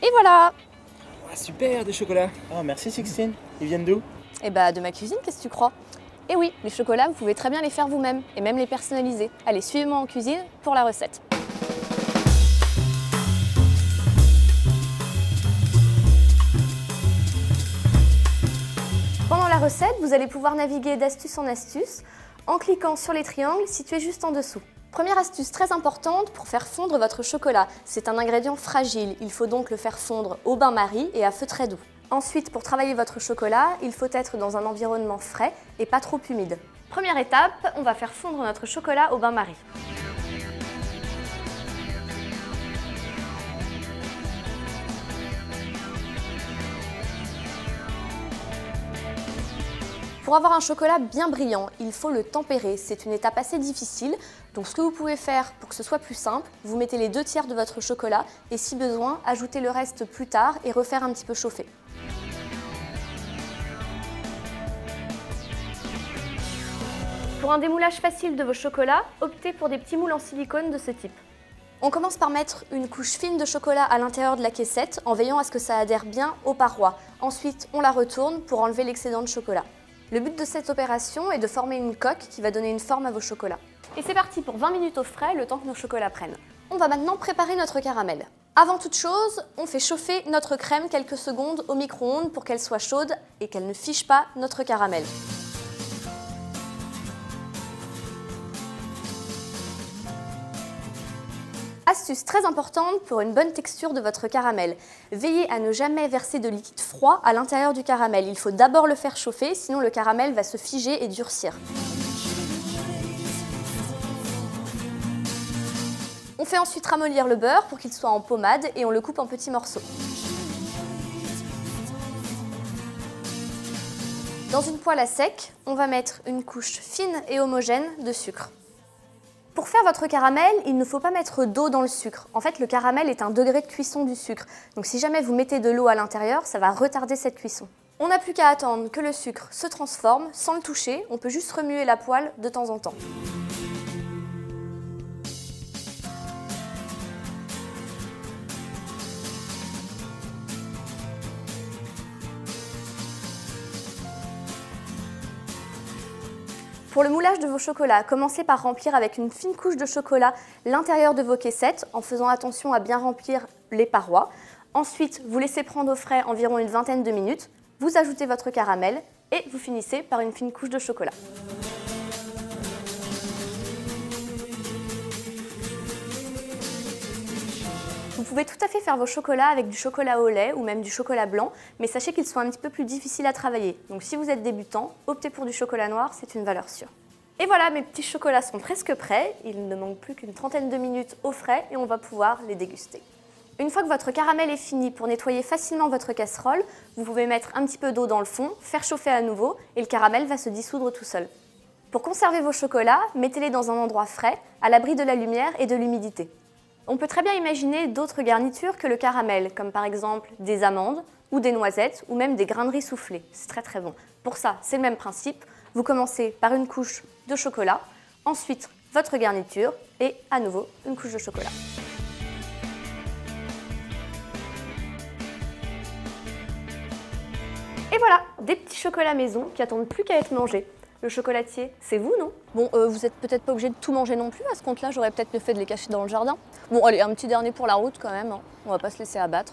Et voilà! Ah, super, des chocolats. Oh, merci Sixtine. Ils viennent d'où? Et bah de ma cuisine, qu'est-ce que tu crois? Et oui, les chocolats, vous pouvez très bien les faire vous-même et même les personnaliser. Allez, suivez-moi en cuisine pour la recette. Pendant la recette, vous allez pouvoir naviguer d'astuce en astuce en cliquant sur les triangles situés juste en dessous. Première astuce très importante pour faire fondre votre chocolat. C'est un ingrédient fragile, il faut donc le faire fondre au bain-marie et à feu très doux. Ensuite, pour travailler votre chocolat, il faut être dans un environnement frais et pas trop humide. Première étape, on va faire fondre notre chocolat au bain-marie. Pour avoir un chocolat bien brillant, il faut le tempérer. C'est une étape assez difficile, donc ce que vous pouvez faire pour que ce soit plus simple, vous mettez les 2/3 de votre chocolat et si besoin, ajoutez le reste plus tard et refaire un petit peu chauffer. Pour un démoulage facile de vos chocolats, optez pour des petits moules en silicone de ce type. On commence par mettre une couche fine de chocolat à l'intérieur de la caissette en veillant à ce que ça adhère bien aux parois. Ensuite, on la retourne pour enlever l'excédent de chocolat. Le but de cette opération est de former une coque qui va donner une forme à vos chocolats. Et c'est parti pour 20 minutes au frais, le temps que nos chocolats prennent. On va maintenant préparer notre caramel. Avant toute chose, on fait chauffer notre crème quelques secondes au micro-ondes pour qu'elle soit chaude et qu'elle ne fiche pas notre caramel. Astuce très importante pour une bonne texture de votre caramel. Veillez à ne jamais verser de liquide froid à l'intérieur du caramel. Il faut d'abord le faire chauffer, sinon le caramel va se figer et durcir. On fait ensuite ramollir le beurre pour qu'il soit en pommade et on le coupe en petits morceaux. Dans une poêle à sec, on va mettre une couche fine et homogène de sucre. Pour faire votre caramel, il ne faut pas mettre d'eau dans le sucre. En fait, le caramel est un degré de cuisson du sucre. Donc si jamais vous mettez de l'eau à l'intérieur, ça va retarder cette cuisson. On n'a plus qu'à attendre que le sucre se transforme sans le toucher. On peut juste remuer la poêle de temps en temps. Pour le moulage de vos chocolats, commencez par remplir avec une fine couche de chocolat l'intérieur de vos caissettes en faisant attention à bien remplir les parois. Ensuite, vous laissez prendre au frais environ une vingtaine de minutes, vous ajoutez votre caramel et vous finissez par une fine couche de chocolat. Vous pouvez tout à fait faire vos chocolats avec du chocolat au lait ou même du chocolat blanc, mais sachez qu'ils sont un petit peu plus difficiles à travailler. Donc si vous êtes débutant, optez pour du chocolat noir, c'est une valeur sûre. Et voilà, mes petits chocolats sont presque prêts. Il ne manque plus qu'une trentaine de minutes au frais et on va pouvoir les déguster. Une fois que votre caramel est fini, pour nettoyer facilement votre casserole, vous pouvez mettre un petit peu d'eau dans le fond, faire chauffer à nouveau et le caramel va se dissoudre tout seul. Pour conserver vos chocolats, mettez-les dans un endroit frais, à l'abri de la lumière et de l'humidité. On peut très bien imaginer d'autres garnitures que le caramel, comme par exemple des amandes ou des noisettes ou même des grains de riz soufflés. C'est très très bon. Pour ça, c'est le même principe. Vous commencez par une couche de chocolat, ensuite votre garniture et à nouveau une couche de chocolat. Et voilà, des petits chocolats maison qui attendent plus qu'à être mangés. Le chocolatier, c'est vous, non? Bon, vous n'êtes peut-être pas obligé de tout manger non plus. À ce compte-là, j'aurais peut-être mieux fait de les cacher dans le jardin. Bon, allez, un petit dernier pour la route quand même, hein. On va pas se laisser abattre.